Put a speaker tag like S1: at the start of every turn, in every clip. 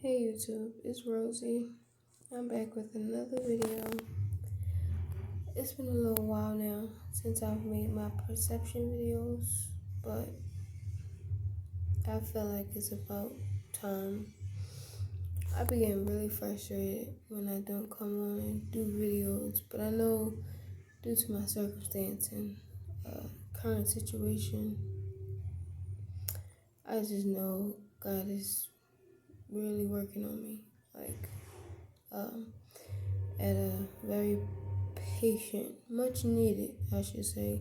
S1: Hey YouTube, it's Rosie. I'm back with another video. It's been a little while now since I've made my perception videos, but I feel like it's about time. I be getting really frustrated when I don't come on and do videos, but I know due to my circumstance and current situation, I just know God is really working on me. Um, at a very patient, much needed, I should say,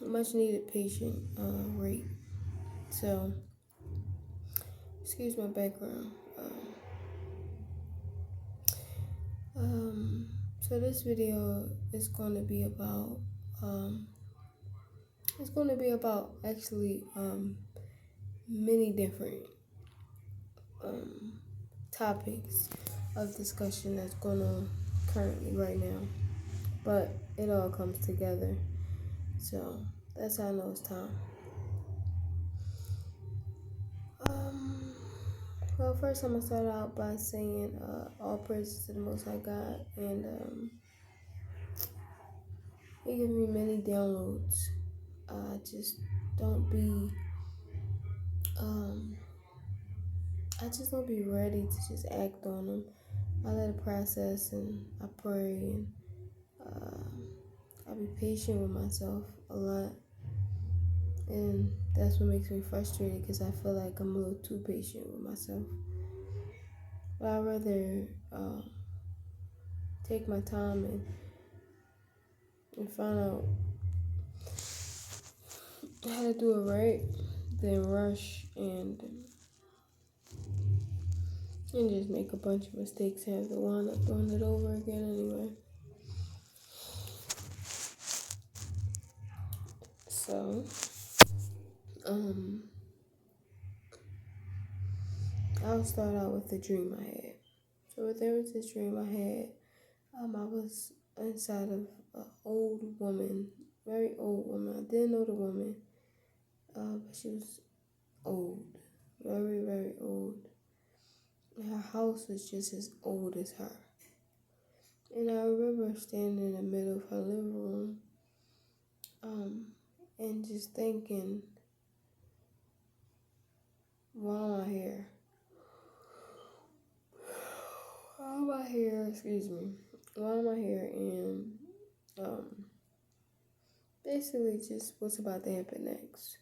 S1: much needed patient rate. So, excuse my background. So this video is going to be about, it's going to be about actually many different um, topics of discussion that's going on currently right now. But it all comes together. So that's how I know it's time. Well, first I'm gonna start out by saying all praises to the Most High God, and He gives me many downloads. Just don't be, um, I just don't be ready to just act on them. I let it process, and I pray, and I be patient with myself a lot, and that's what makes me frustrated because I feel like I'm a little too patient with myself. But I'd rather take my time and find out how to do it right than rush and just make a bunch of mistakes and have to wind up doing it over again anyway. So, I'll start out with the dream I had. So there was this dream I had. I was inside of an old woman, very old woman. I didn't know the woman, but she was old, very, very old. And her house was just as old as her. And I remember standing in the middle of her living room, and just thinking, why am I here? Why am I here? Excuse me. Why am I here? And basically just what's about to happen next.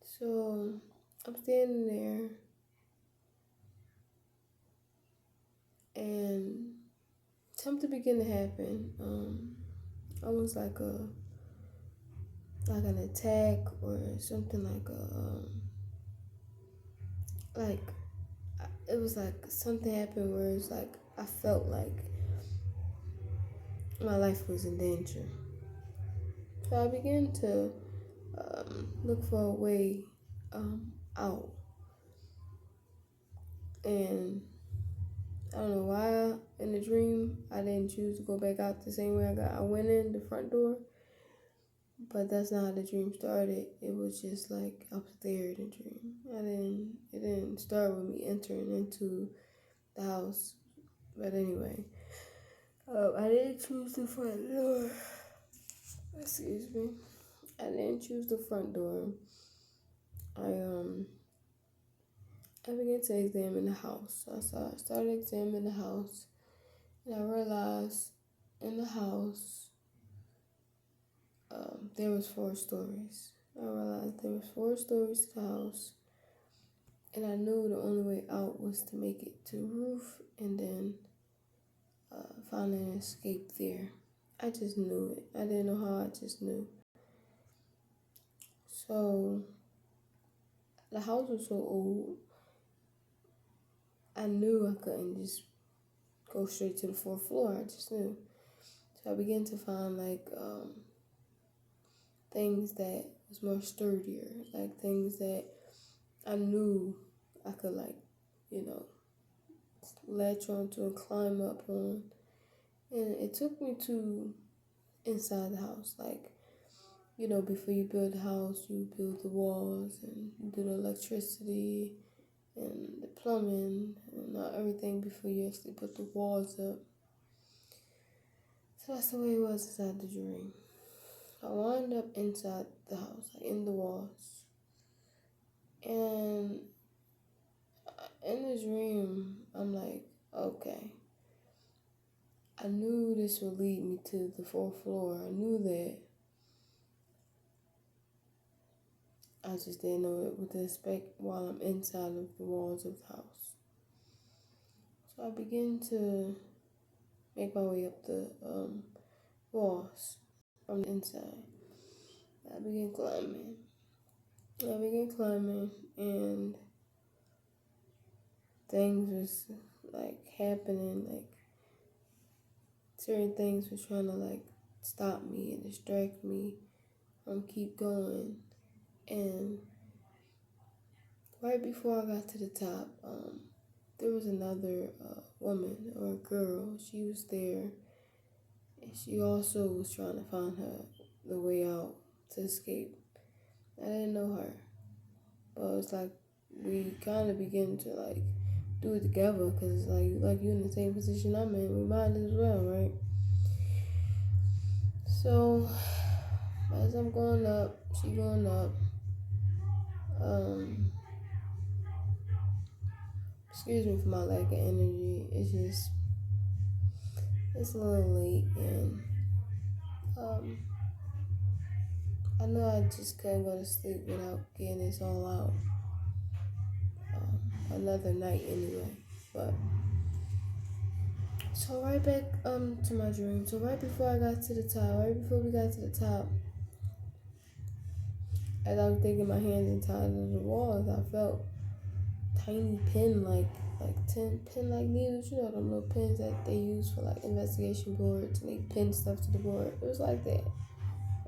S1: So I'm standing there, and something began to happen. Almost like an attack or something like it was like something happened where it's like I felt like my life was in danger. So I began to look for a way out, and I don't know why in the dream I didn't choose to go back out the same way I went in the front door, but that's not how the dream started. It was just like I was there in the dream. It didn't start with me entering into the house. But anyway, I didn't choose the front door. Excuse me. I didn't choose the front door. I began to examine the house. I started examining the house, and I realized in the house there was 4 stories. I realized there was 4 stories to the house, and I knew the only way out was to make it to the roof and then find an escape there. I just knew it. I didn't know how. I just knew. So the house was so old. I knew I couldn't just go straight to the 4th floor. I just knew. So I began to find things that was more sturdier, like things that I knew I could latch onto and climb up on. And it took me to inside the house, before you build a house, you build the walls and you do the electricity and the plumbing and everything before you actually put the walls up. So that's the way it was inside the dream. I wound up inside the house, like in the walls. And in the dream, I'm like, okay. I knew this would lead me to the fourth floor. I knew that. I just didn't know what to expect while I'm inside of the walls of the house. So I began to make my way up the walls from the inside. I began climbing, and things was like happening, like certain things were trying to like stop me and distract me from keep going. And right before I got to the top, there was another woman or a girl. She was there, and she also was trying to find the way out to escape. I didn't know her, but it's like we kind of begin to like do it together, because it's like you in the same position I'm in. We might as well, right? So as I'm going up, she going up. Excuse me for my lack of energy. It's a little late, and I know I just couldn't go to sleep without getting this all out. Another night anyway, but so right back to my dream. So right before I got to the top, right before we got to the top, as I was digging my hands inside of the walls, I felt tiny pin like needles. You know them little pins that they use for like investigation boards, and they pin stuff to the board. It was like that,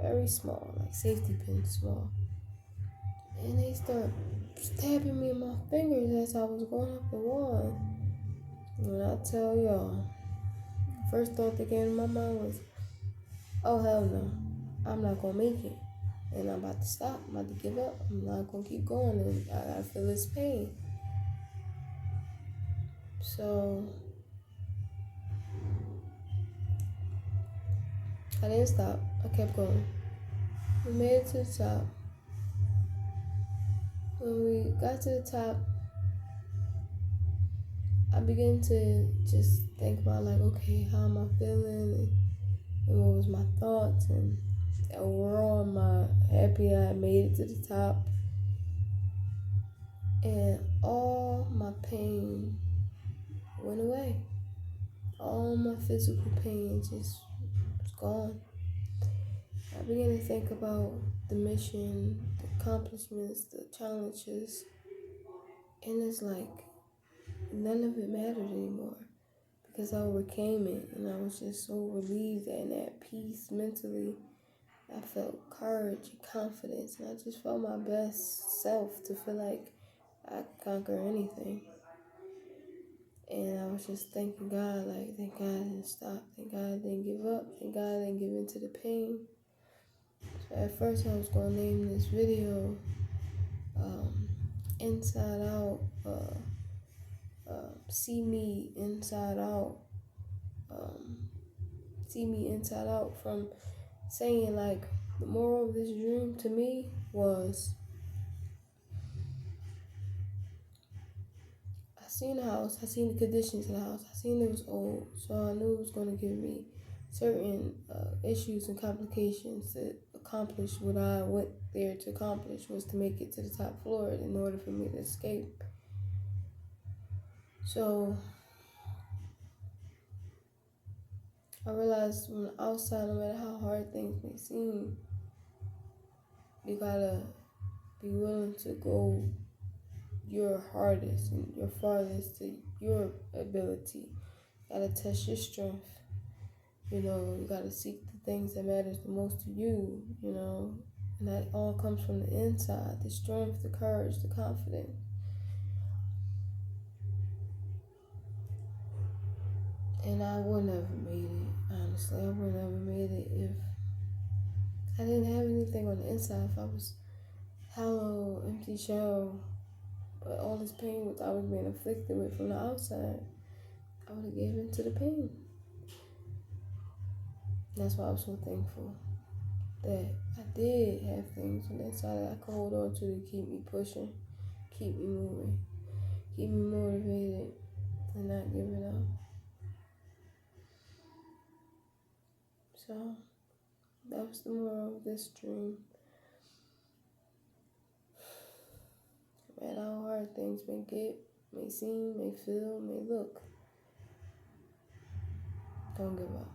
S1: very small, like safety pins, small. And they start stabbing me in my fingers as I was going up the wall. When I tell y'all, first thought that came to my mind was, oh hell no, I'm not gonna make it. And I'm about to stop, I'm about to give up. I'm not gonna keep going, and I gotta feel this pain. So I didn't stop, I kept going. We made it to the top. When we got to the top, I began to just think about like, okay, how am I feeling, and what was my thoughts, and overall am I happy I made it to the top. And all my pain went away. All my physical pain just was gone. I began to think about the mission, the accomplishments, the challenges, and it's like none of it mattered anymore, because I overcame it, and I was just so relieved and at peace mentally. I felt courage and confidence, and I just felt my best self to feel like I could conquer anything. And I was just thanking God, like, thank God I didn't stop, thank God I didn't give up, thank God I didn't give in to the pain. So at first I was going to name this video Inside Out, See Me Inside Out, See Me Inside Out, from saying like, the moral of this dream to me was, I seen the house, I seen the conditions of the house, I seen it was old, so I knew it was going to give me certain issues and complications to accomplish what I went there to accomplish, was to make it to the top floor in order for me to escape. So I realized from the outside, no matter how hard things may seem, you gotta be willing to go your hardest and your farthest to your ability. You gotta test your strength. You know, you gotta seek the things that matters the most to you, you know. And that all comes from the inside, the strength, the courage, the confidence. And I would never made it, honestly. I would never made it if I didn't have anything on the inside. If I was hollow, empty shell, But all this pain which I was being afflicted with from the outside, I would have given to the pain. That's why I was so thankful that I did have things on that side that I could hold on to keep me pushing, keep me moving, keep me motivated, and not giving up. So that was the moral of this dream. No matter how hard things may get, may seem, may feel, may look, don't give up.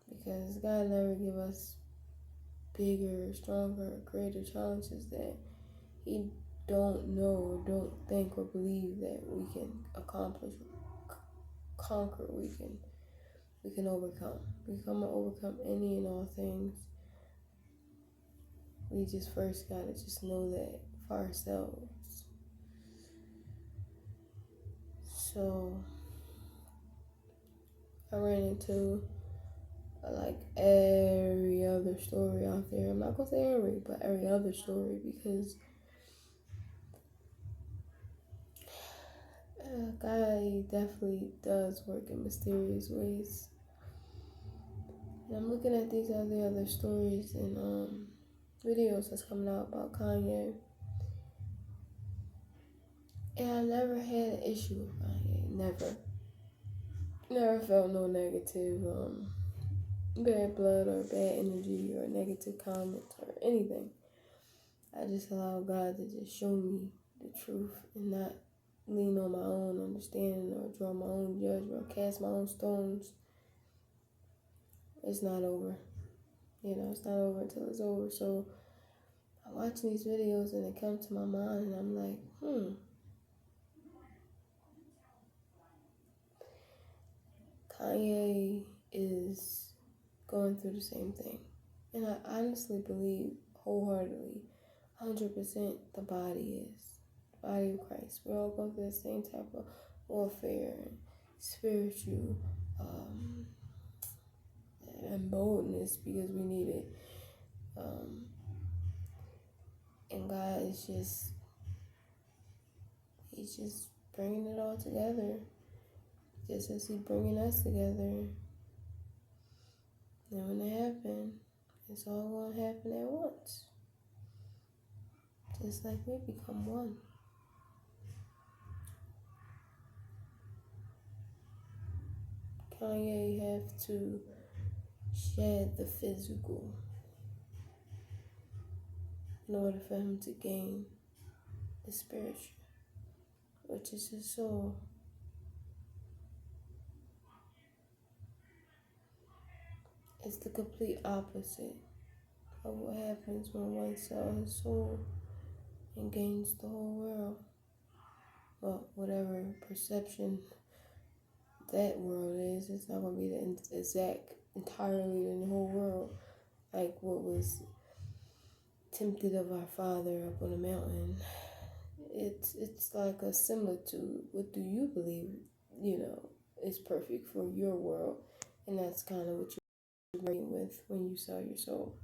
S1: Because God never give us bigger, stronger, greater challenges that He don't know or don't think or believe that we can accomplish, conquer, we can overcome. We can overcome any and all things. We just first gotta just know that for ourselves. So I ran into like every other story out there. I'm not gonna say every, but every other story, because God definitely does work in mysterious ways. And I'm looking at these other stories and videos that's coming out about Kanye, and I never had an issue with Kanye. Never felt no negative bad blood or bad energy or negative comments or anything. I just allow God to just show me the truth and not lean on my own understanding or draw my own judgment or cast my own stones. It's not over. It's not over until it's over. So I'm watching these videos and they come to my mind and I'm like, Kanye is going through the same thing. And I honestly believe wholeheartedly, 100% the body is. The body of Christ. We're all going through the same type of warfare and spiritual and boldness because we need it. And God is He's just bringing it all together. Just as He's bringing us together. And when it happens, it's all going to happen at once. Just like we become one. Kanye have to shed the physical in order for him to gain the spiritual, which is his soul. It's the complete opposite of what happens when one sells his soul and gains the whole world. Well, whatever perception that world is, it's not going to be the exact, entirely in the whole world, like what was tempted of our father up on a mountain. It's like a similitude. What do you believe, is perfect for your world? And that's kind of what you're working with when you sell your soul.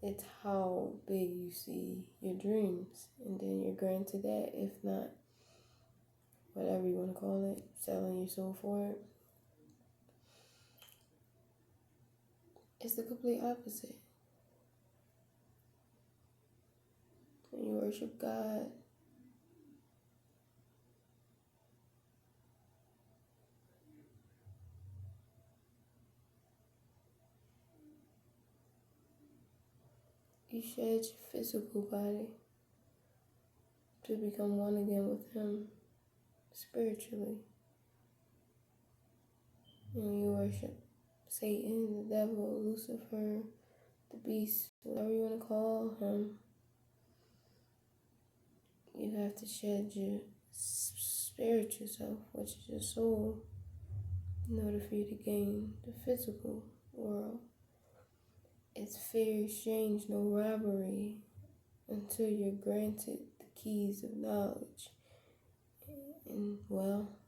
S1: It's how big you see your dreams, and then you're granted that, if not, whatever you want to call it, selling your soul for it. It's the complete opposite. When you worship God, you shed your physical body to become one again with Him spiritually. And you worship Satan, the devil, Lucifer, the beast, whatever you want to call him. You have to shed your spiritual self, which is your soul, in order for you to gain the physical world. It's fair exchange, no robbery, until you're granted the keys of knowledge. And, well,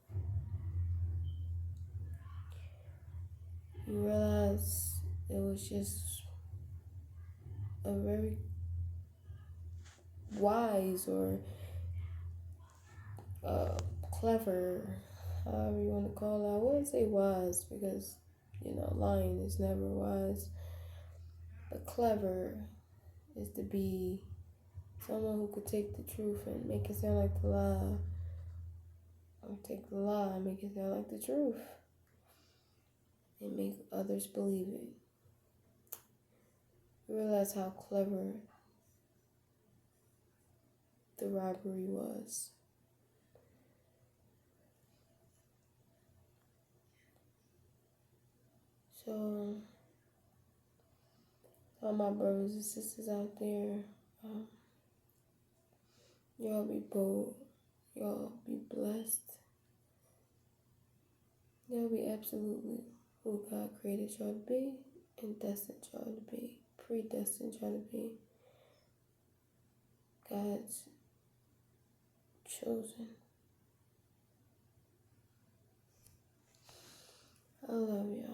S1: you realize it was just a very wise or clever, however you want to call it. I wouldn't say wise because, lying is never wise. But clever is to be someone who could take the truth and make it sound like the lie. Or take the lie and make it sound like the truth. And make others believe it. Realize how clever the robbery was. So, all my brothers and sisters out there, y'all be bold. Y'all be blessed. Y'all be absolutely who God created y'all to be and destined y'all to be. Predestined y'all to be. God's chosen. I love y'all.